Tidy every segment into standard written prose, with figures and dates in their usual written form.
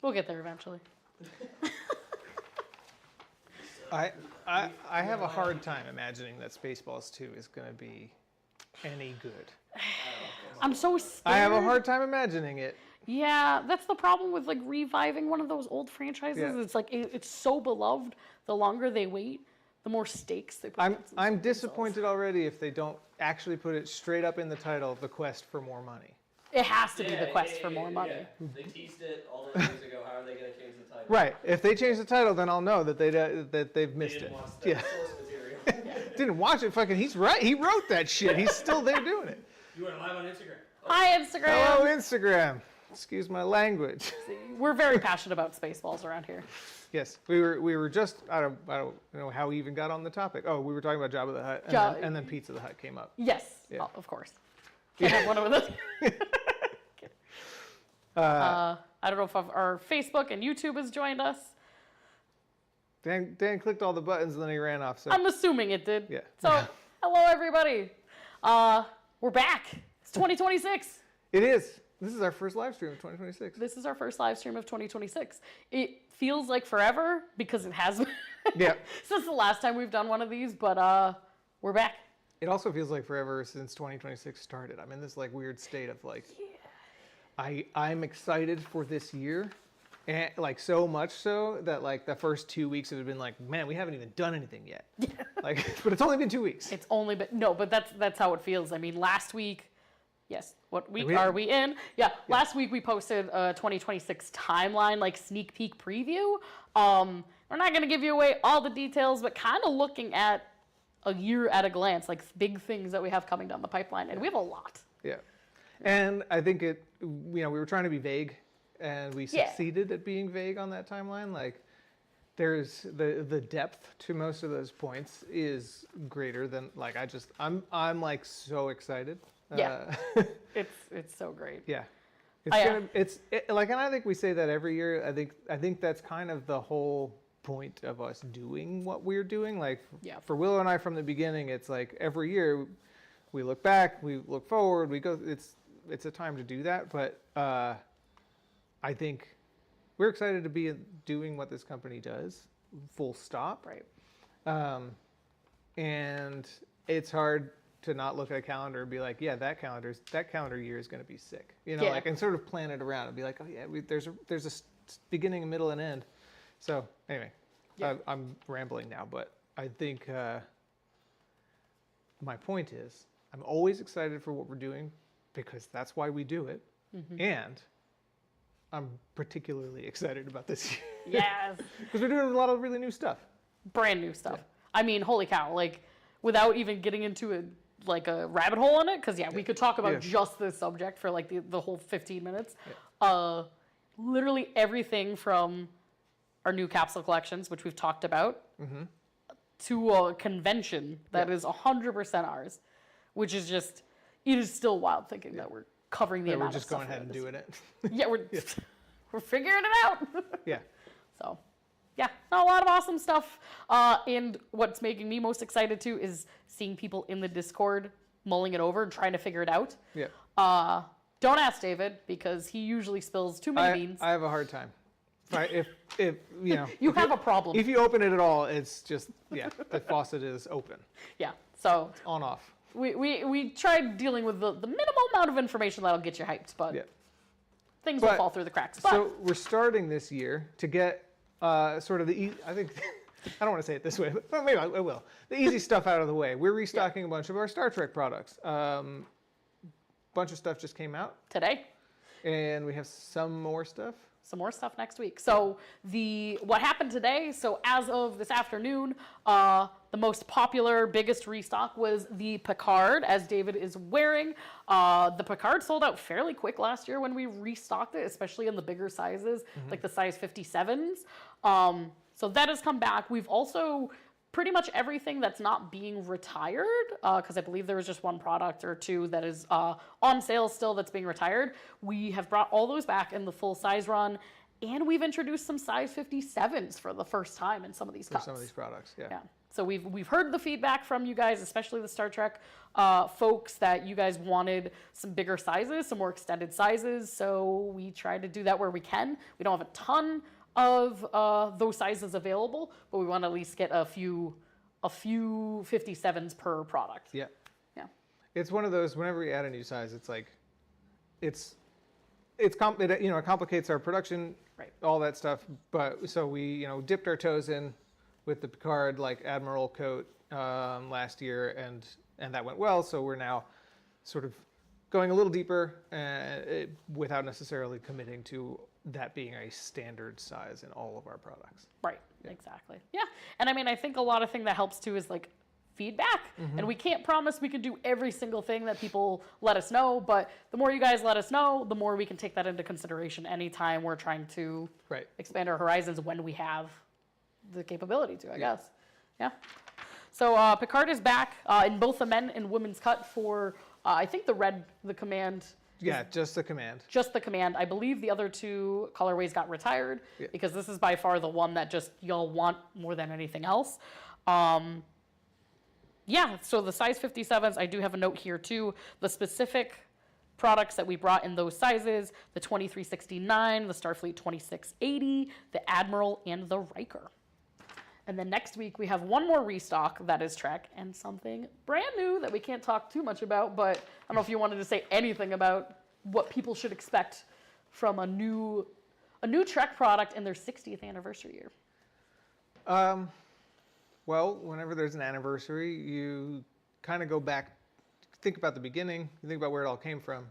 We'll get there eventually. I have a hard time imagining that Spaceballs 2 is going to be any good. I'm so scared. I have a hard time imagining it. Yeah, that's the problem with like reviving one of those old franchises. Yeah. It's like it's so beloved. The longer they wait, the more stakes they put. I'm disappointed already if they don't actually put it straight up in the title, The Quest for More Money. It has to be the quest for more money. Yeah. They teased it all those years ago. How are they going to change the title? Right. If they change the title, then I'll know that they've missed They didn't it. watch the source material. Didn't watch it. Fucking, he's right. He wrote that shit. He's still there doing it. You went live on Instagram. Hi, Instagram. Hello, Instagram. Excuse my language. We're very passionate about Spaceballs around here. Yes, we were just I don't know how we even got on the topic. Oh, we were talking about Jabba the Hutt, and then Pizza the Hut came up. Yes, Yeah. oh, of course. Can't have one of those. I don't know if our Facebook and YouTube has joined us. Dan clicked all the buttons and then he ran off. So I'm assuming it did. Yeah. So, hello everybody. We're back. It's 2026. it is. This is our first live stream of 2026. This is our first live stream of 2026. It feels like forever because it has been Yeah. since the last time we've done one of these, but we're back. It also feels like forever since 2026 started. I'm in this like weird state of like, I'm excited for this year, and like so much so that like the first 2 weeks have been like, man, we haven't even done anything yet. Like, but it's only been 2 weeks. It's only been but that's how it feels. I mean, last week, yes. What week we- are we in? Yeah, last week we posted a 2026 timeline, like sneak peek preview. We're not gonna give you away all the details, but kind of looking at a year at a glance, like big things that we have coming down the pipeline, and we have a lot. Yeah. And I think we were trying to be vague, and we succeeded at being vague on that timeline. Like, there's the depth to most of those points is greater than like I'm like so excited. Yeah. It's so great. Yeah. Oh, It's like, and I think we say that every year. I think that's kind of the whole point of us doing what we're doing. Like for Willow and I from the beginning, it's like every year we look back, we look forward, we go. It's a time to do that, but I think we're excited to be doing what this company does, full stop. Right. And it's hard to not look at a calendar and be like, yeah, that calendar year is going to be sick, like, and sort of plan it around and be like, oh yeah, there's a beginning, middle, and end. So anyway, I'm rambling now, but I think my point is I'm always excited for what we're doing, because that's why we do it. And I'm particularly excited about this year. Yes. Because we're doing a lot of really new stuff. Brand new stuff. I mean, holy cow, like without even getting into a rabbit hole on it, because we could talk about just this subject for like the whole 15 minutes. Literally everything from our new capsule collections, which we've talked about, to a convention that is 100% ours, which is just, it is still wild thinking that we're covering the amount we're just of stuff going ahead and doing it. Yeah, we're figuring it out. Yeah. So, yeah, a lot of awesome stuff. And what's making me most excited too is seeing people in the Discord mulling it over and trying to figure it out. Yeah. Don't ask David, because he usually spills too many beans. I have a hard time. If you have a problem. If you open it at all, it's just the faucet is open. Yeah. So it's on off. We tried dealing with the minimal amount of information that'll get you hyped, but things will fall through the cracks. But so we're starting this year to get sort of I think I don't want to say it this way, but maybe I will. The easy stuff out of the way. We're restocking a bunch of our Star Trek products. Bunch of stuff just came out today, and we have some more stuff. Some more stuff next week. So what happened today, so as of this afternoon, the most popular, biggest restock was the Picard, as David is wearing. The Picard sold out fairly quick last year when we restocked it, especially in the bigger sizes, like the size 57s. So that has come back. We've also pretty much everything that's not being retired, because I believe there was just one product or two that is on sale still that's being retired. We have brought all those back in the full size run, and we've introduced some size 57s for the first time in some of these cuts. For some of these products, yeah. So we've heard the feedback from you guys, especially the Star Trek folks, that you guys wanted some bigger sizes, some more extended sizes. So we try to do that where we can. We don't have a ton of those sizes available, but we want to at least get a few 57s per product. Yeah. Yeah. It's one of those, whenever we add a new size, it's like, it complicates our production, Right. all that stuff. But so we, dipped our toes in with the Picard Admiral coat last year, and that went well. So we're now sort of going a little deeper without necessarily committing to that being a standard size in all of our products. Right, exactly. Yeah, and I mean, I think a lot of thing that helps too is like feedback, and we can't promise we can do every single thing that people let us know, but the more you guys let us know, the more we can take that into consideration anytime we're trying to expand our horizons when we have the capability to, I guess. Yeah. So Picard is back in both the men and women's cut for, I think the command. Yeah, just the command. Just the command. I believe the other two colorways got retired because this is by far the one that just y'all want more than anything else. Yeah, so the size 57s, I do have a note here too. The specific products that we brought in those sizes, the 2369, the Starfleet 2680, the Admiral, and the Riker. And then next week we have one more restock that is Trek and something brand new that we can't talk too much about, but I don't know if you wanted to say anything about what people should expect from a new Trek product in their 60th anniversary year. Well, whenever there's an anniversary, you kind of go back, think about the beginning, you think about where it all came from.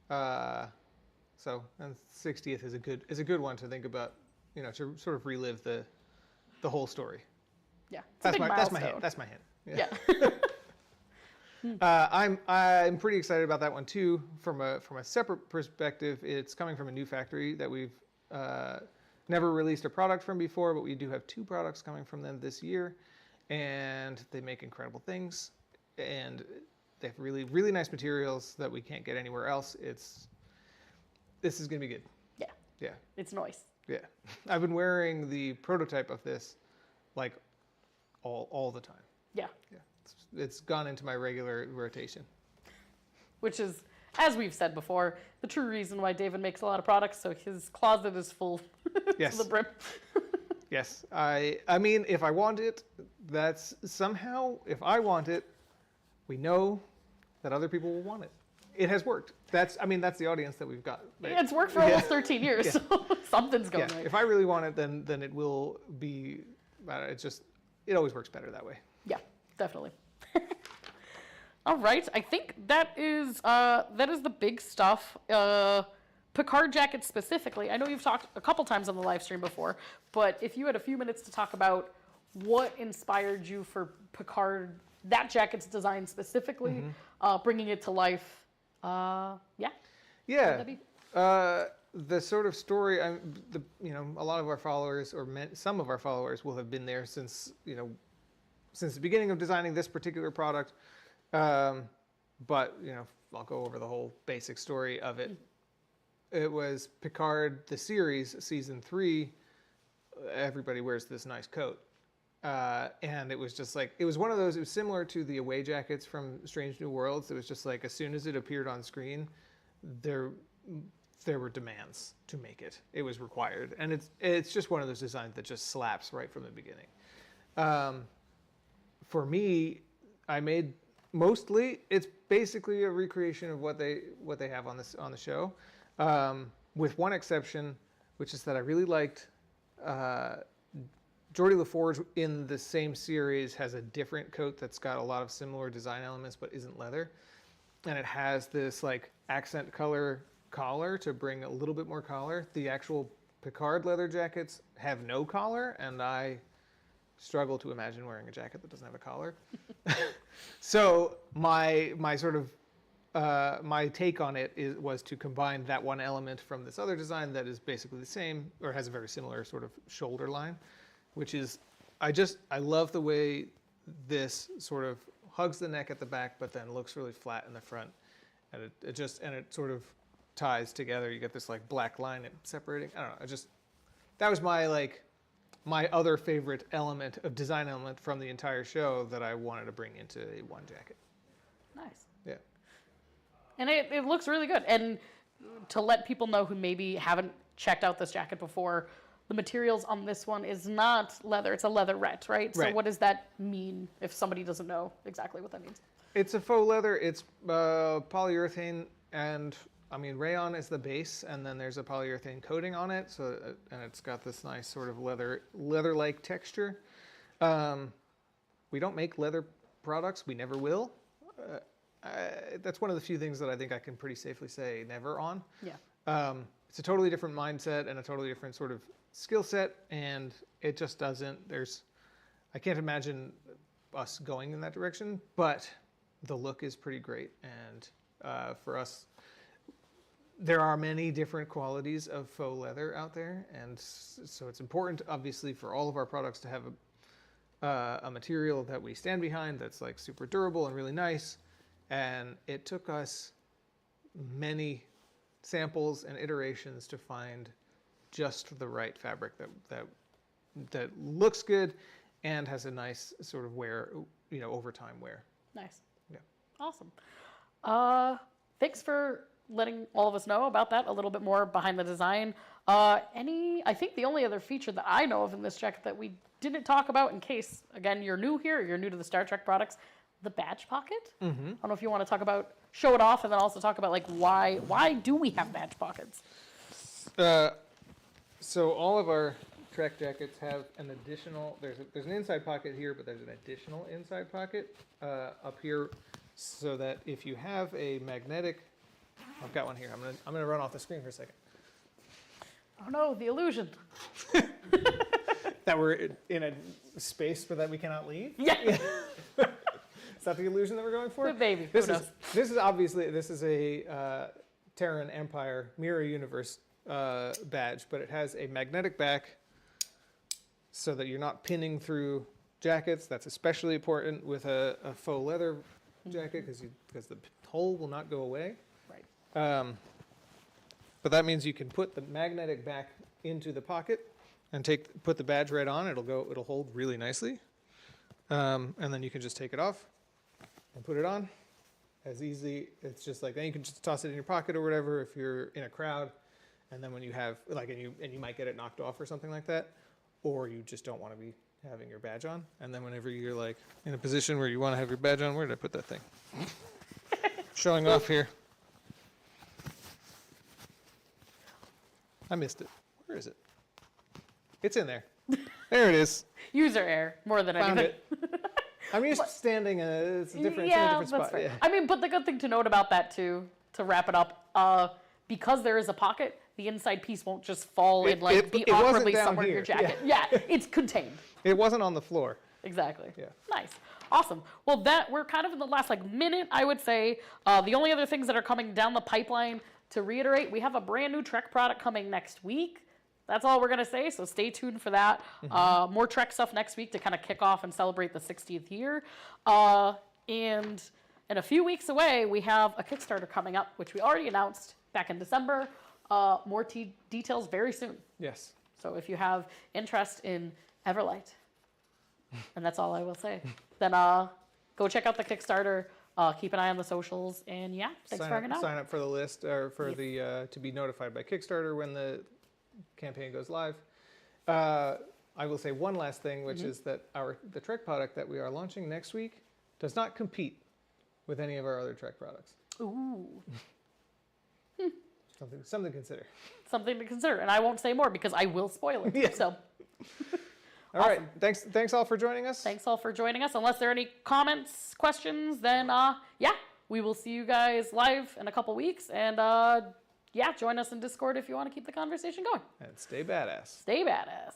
So, and 60th is a good one to think about, to sort of relive the whole story. Yeah, That's my hint. That's my hint. Yeah. I'm pretty excited about that one too. From a separate perspective, it's coming from a new factory that we've never released a product from before, but we do have 2 products coming from them this year, and they make incredible things, and they have really, really nice materials that we can't get anywhere else. This is gonna be good. Yeah. Yeah. It's nice. Yeah. I've been wearing the prototype of this like all the time. Yeah. Yeah. It's gone into my regular rotation. Which is, as we've said before, the true reason why David makes a lot of products, so his closet is full Yes. to the brim. Yes. I mean, if I want it, that's somehow, if I want it, we know that other people will want it. It has worked. That's the audience that we've got. Right? Yeah, it's worked for almost 13 years, so something's going right. If I really want it, then it will be, it always works better that way. Yeah, definitely. All right, I think that is the big stuff. Picard jackets specifically. I know you've talked a couple times on the live stream before, but if you had a few minutes to talk about what inspired you for Picard, that jacket's design specifically, bringing it to life. Yeah. Yeah. The sort of story, a lot of our followers, or some of our followers, will have been there since the beginning of designing this particular product. But I'll go over the whole basic story of it. It was Picard, the series, season 3. Everybody wears this nice coat. And it was just like, it was one of those, it was similar to the away jackets from Strange New Worlds. It was just like, as soon as it appeared on screen, there were demands to make it. It was required. And it's just one of those designs that just slaps right from the beginning. For me, I made mostly, it's basically a recreation of what they have on the show, with one exception, which is that I really liked Geordi LaForge in the same series has a different coat that's got a lot of similar design elements but isn't leather, and it has this like accent color collar to bring a little bit more collar. The actual Picard leather jackets have no collar, and I struggle to imagine wearing a jacket that doesn't have a collar. So my sort of my take on it was to combine that one element from this other design that is basically the same, or has a very similar sort of shoulder line, which is, I love the way this sort of hugs the neck at the back, but then looks really flat in the front, and it sort of ties together. You get this like black line separating. I don't know. That was my my other favorite element of design element from the entire show that I wanted to bring into a one jacket. Nice. Yeah. And it looks really good. And to let people know who maybe haven't checked out this jacket before, the materials on this one is not leather. It's a leatherette, right? So Right. what does that mean if somebody doesn't know exactly what that means? It's a faux leather. It's polyurethane, and I mean rayon is the base, and then there's a polyurethane coating on it. So and it's got this nice sort of leather-like texture. We don't make leather products. We never will. That's one of the few things that I think I can pretty safely say never on. Yeah. It's a totally different mindset and a totally different sort of skill set, and it just doesn't. I can't imagine us going in that direction, but the look is pretty great, and for us, there are many different qualities of faux leather out there, and so it's important, obviously, for all of our products to have a material that we stand behind that's like super durable and really nice. And it took us many samples and iterations to find just the right fabric that looks good and has a nice sort of wear, over time wear. Nice. Yeah. Awesome. Thanks for letting all of us know about that, a little bit more behind the design. I think the only other feature that I know of in this jacket that we didn't talk about, in case, again, you're new here, or you're new to the Star Trek products, the badge pocket. Mm-hmm. I don't know if you want to talk about, show it off, and then also talk about like why do we have badge pockets? So all of our Trek jackets have an additional, there's an inside pocket here, but there's an additional inside pocket up here, so that if you have a magnetic, I've got one here. I'm gonna run off the screen for a second. Oh no, the illusion. That we're in a space that we cannot leave. Yeah. Is that the illusion that we're going for? Good baby. This Who is obviously a Terran Empire Mirror Universe badge, but it has a magnetic back so that you're not pinning through jackets. That's especially important with a faux leather jacket because the hole will not go away. Right. But that means you can put the magnetic back into the pocket and put the badge right on. It'll hold really nicely, and then you can just take it off and put it on as easy. It's just like, then you can just toss it in your pocket or whatever if you're in a crowd, and then when you have and you might get it knocked off or something like that, or you just don't want to be having your badge on, and then whenever you're like in a position where you want to have your badge on, where did I put that thing? Showing off here. I missed it. Where is it? It's in there. There it is. User error more than Found anything. it. I'm used to standing. It's a different, Yeah, it's in a different that's spot. fair. Yeah. I mean, but the good thing to note about that too, to wrap it up, because there is a pocket, the inside piece won't just fall and be it wasn't awkwardly down somewhere in your here. jacket. Yeah, it's contained. It wasn't on the floor. Exactly. Yeah. Nice. Awesome. Well, we're kind of in the last minute, I would say. The only other things that are coming down the pipeline, to reiterate, we have a brand new Trek product coming next week. That's all we're going to say, so stay tuned for that. Mm-hmm. More Trek stuff next week to kind of kick off and celebrate the 60th year. And in a few weeks away, we have a Kickstarter coming up, which we already announced back in December. More details very soon. Yes. So if you have interest in Everlight, and that's all I will say, then go check out the Kickstarter. Keep an eye on the socials, and yeah, thanks for hanging out. Sign up for the list, or for the to be notified by Kickstarter when the campaign goes live. I will say one last thing, which is that the Trek product that we are launching next week does not compete with any of our other Trek products. Ooh. Something to consider. Something to consider, and I won't say more because I will spoil it. Yeah. So, All right. Thanks all for joining us. thanks all for joining us. Unless there are any comments, questions, then we will see you guys live in a couple weeks, and join us in Discord if you want to keep the conversation going. And stay badass. Stay badass.